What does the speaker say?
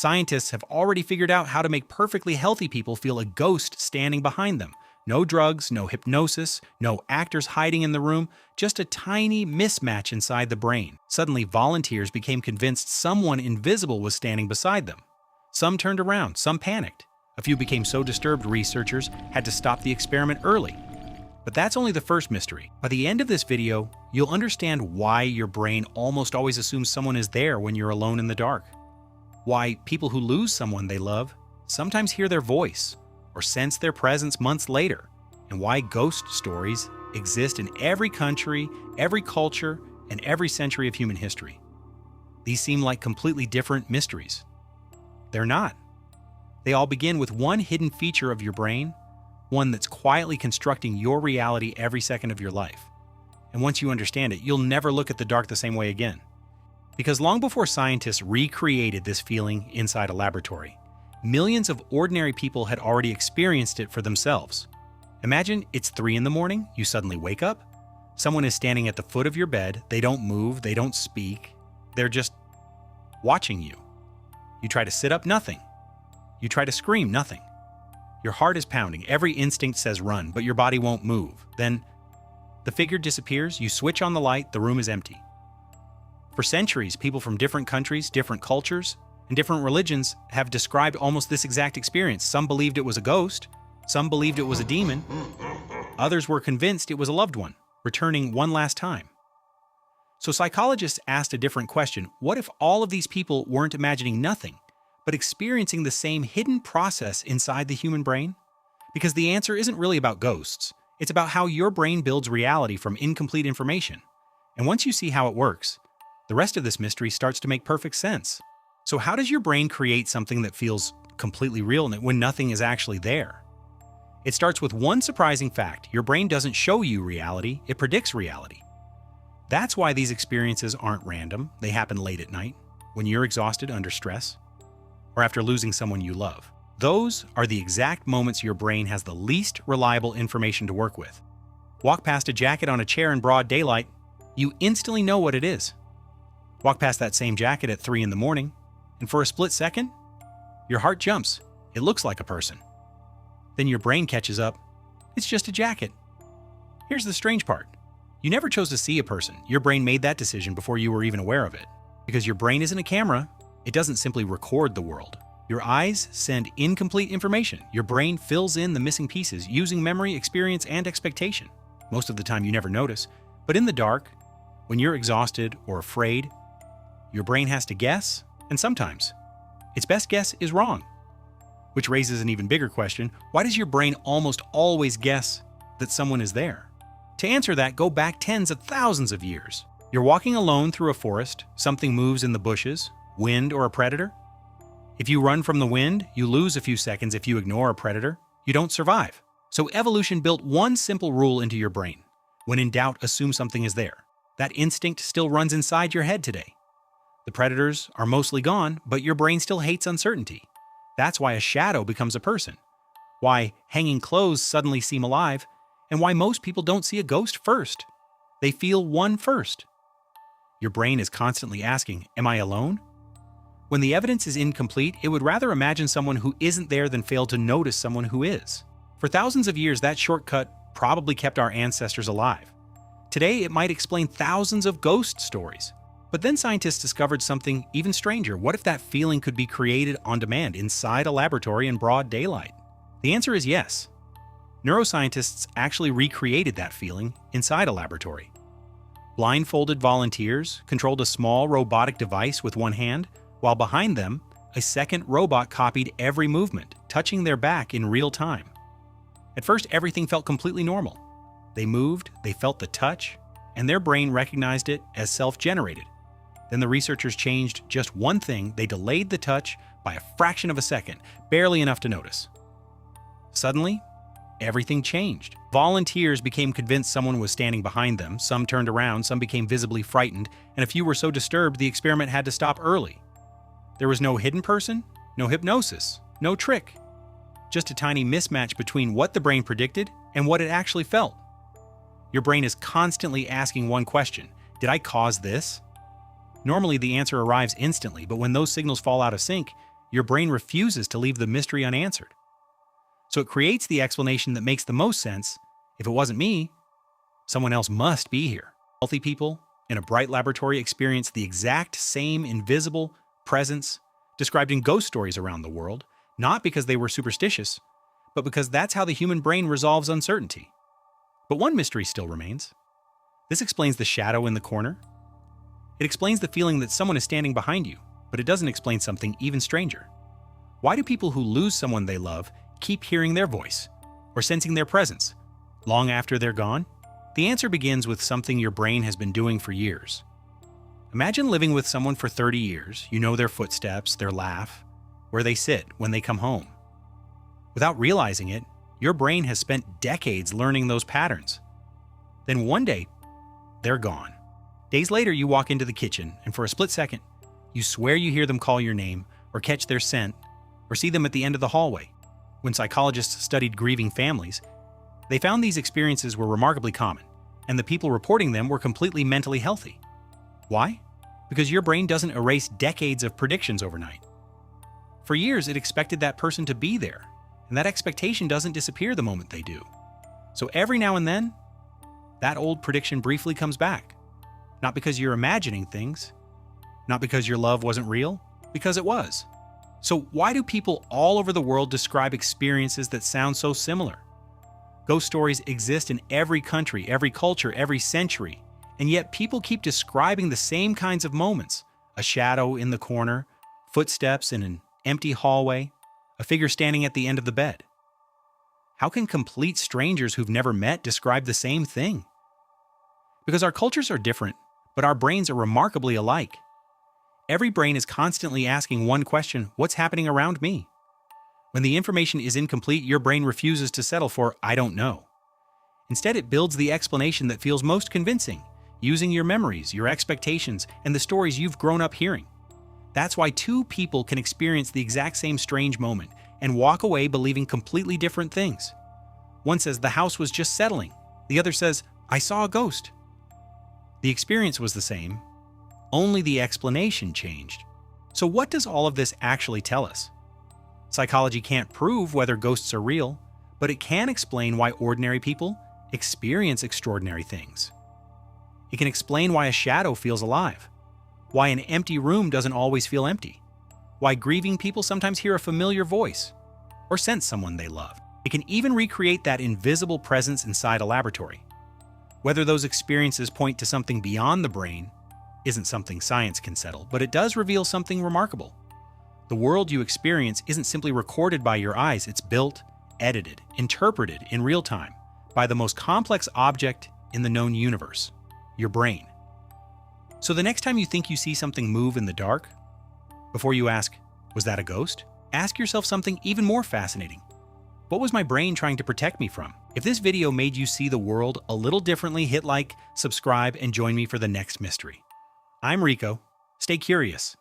Scientists have already figured out how to make perfectly healthy people feel a ghost standing behind them. No drugs, no hypnosis, no actors hiding in the room, just a tiny mismatch inside the brain. Suddenly, volunteers became convinced someone invisible was standing beside them. Some turned around, some panicked. A few became so disturbed researchers had to stop the experiment early. But that's only the first mystery. By the end of this video, you'll understand why your brain almost always assumes someone is there when you're alone in the dark. Why people who lose someone they love sometimes hear their voice or sense their presence months later, and why ghost stories exist in every country, every culture, and every century of human history. These seem like completely different mysteries. They're not. They all begin with one hidden feature of your brain, one that's quietly constructing your reality every second of your life. And once you understand it, you'll never look at the dark the same way again. Because long before scientists recreated this feeling inside a laboratory, millions of ordinary people had already experienced it for themselves. Imagine it's 3 in the morning, you suddenly wake up. Someone is standing at the foot of your bed, they don't move, they don't speak, they're just watching you. You try to sit up, nothing. You try to scream, nothing. Your heart is pounding, every instinct says run, but your body won't move. Then, the figure disappears, you switch on the light, the room is empty. For centuries, people from different countries, different cultures, and different religions have described almost this exact experience. Some believed it was a ghost, some believed it was a demon, others were convinced it was a loved one, returning one last time. So psychologists asked a different question. What if all of these people weren't imagining nothing, but experiencing the same hidden process inside the human brain? Because the answer isn't really about ghosts. It's about how your brain builds reality from incomplete information. And once you see how it works, the rest of this mystery starts to make perfect sense. So how does your brain create something that feels completely real when nothing is actually there? It starts with one surprising fact. Your brain doesn't show you reality, it predicts reality. That's why these experiences aren't random. They happen late at night, when you're exhausted under stress, or after losing someone you love. Those are the exact moments your brain has the least reliable information to work with. Walk past a jacket on a chair in broad daylight, you instantly know what it is. Walk past that same jacket at 3 in the morning, and for a split second, your heart jumps. It looks like a person. Then your brain catches up. It's just a jacket. Here's the strange part. You never chose to see a person. Your brain made that decision before you were even aware of it. Because your brain isn't a camera, it doesn't simply record the world. Your eyes send incomplete information. Your brain fills in the missing pieces using memory, experience, and expectation. Most of the time you never notice, but in the dark, when you're exhausted or afraid, your brain has to guess, and sometimes its best guess is wrong. Which raises an even bigger question. Why does your brain almost always guess that someone is there? To answer that, go back tens of thousands of years. You're walking alone through a forest, something moves in the bushes, wind or a predator. If you run from the wind, you lose a few seconds. If you ignore a predator, you don't survive. So evolution built one simple rule into your brain. When in doubt, assume something is there. That instinct still runs inside your head today. The predators are mostly gone, but your brain still hates uncertainty. That's why a shadow becomes a person, why hanging clothes suddenly seem alive, and why most people don't see a ghost first. They feel one first. Your brain is constantly asking, am I alone? When the evidence is incomplete, it would rather imagine someone who isn't there than fail to notice someone who is. For thousands of years, that shortcut probably kept our ancestors alive. Today, it might explain thousands of ghost stories. But then scientists discovered something even stranger. What if that feeling could be created on demand inside a laboratory in broad daylight? The answer is yes. Neuroscientists actually recreated that feeling inside a laboratory. Blindfolded volunteers controlled a small robotic device with one hand, while behind them, a second robot copied every movement, touching their back in real time. At first, everything felt completely normal. They moved, they felt the touch, and their brain recognized it as self-generated. Then the researchers changed just one thing. They delayed the touch by a fraction of a second, barely enough to notice. Suddenly, everything changed. Volunteers became convinced someone was standing behind them, some turned around, some became visibly frightened, and a few were so disturbed the experiment had to stop early. There was no hidden person, no hypnosis, no trick. Just a tiny mismatch between what the brain predicted and what it actually felt. Your brain is constantly asking one question: did I cause this? Normally the answer arrives instantly, but when those signals fall out of sync, your brain refuses to leave the mystery unanswered. So it creates the explanation that makes the most sense. If it wasn't me, someone else must be here. Healthy people in a bright laboratory experience the exact same invisible presence described in ghost stories around the world, not because they were superstitious, but because that's how the human brain resolves uncertainty. But one mystery still remains. This explains the shadow in the corner. It explains the feeling that someone is standing behind you, but it doesn't explain something even stranger. Why do people who lose someone they love keep hearing their voice or sensing their presence long after they're gone? The answer begins with something your brain has been doing for years. Imagine living with someone for 30 years. You know their footsteps, their laugh, where they sit when they come home. Without realizing it, your brain has spent decades learning those patterns. Then one day, they're gone. Days later, you walk into the kitchen, and for a split second, you swear you hear them call your name, or catch their scent, or see them at the end of the hallway. When psychologists studied grieving families, they found these experiences were remarkably common, and the people reporting them were completely mentally healthy. Why? Because your brain doesn't erase decades of predictions overnight. For years, it expected that person to be there, and that expectation doesn't disappear the moment they do. So every now and then, that old prediction briefly comes back. Not because you're imagining things, not because your love wasn't real, because it was. So why do people all over the world describe experiences that sound so similar? Ghost stories exist in every country, every culture, every century, and yet people keep describing the same kinds of moments: a shadow in the corner, footsteps in an empty hallway, a figure standing at the end of the bed. How can complete strangers who've never met describe the same thing? Because our cultures are different, but our brains are remarkably alike. Every brain is constantly asking one question: what's happening around me? When the information is incomplete, your brain refuses to settle for "I don't know." Instead, it builds the explanation that feels most convincing, using your memories, your expectations, and the stories you've grown up hearing. That's why two people can experience the exact same strange moment and walk away believing completely different things. One says the house was just settling. The other says, "I saw a ghost." The experience was the same, only the explanation changed. So what does all of this actually tell us? Psychology can't prove whether ghosts are real, but it can explain why ordinary people experience extraordinary things. It can explain why a shadow feels alive, why an empty room doesn't always feel empty, why grieving people sometimes hear a familiar voice or sense someone they love. It can even recreate that invisible presence inside a laboratory. Whether those experiences point to something beyond the brain isn't something science can settle, but it does reveal something remarkable. The world you experience isn't simply recorded by your eyes, it's built, edited, interpreted in real time by the most complex object in the known universe, your brain. So the next time you think you see something move in the dark, before you ask, "Was that a ghost?" ask yourself something even more fascinating. What was my brain trying to protect me from? If this video made you see the world a little differently, hit like, subscribe, and join me for the next mystery. I'm Rico. Stay curious.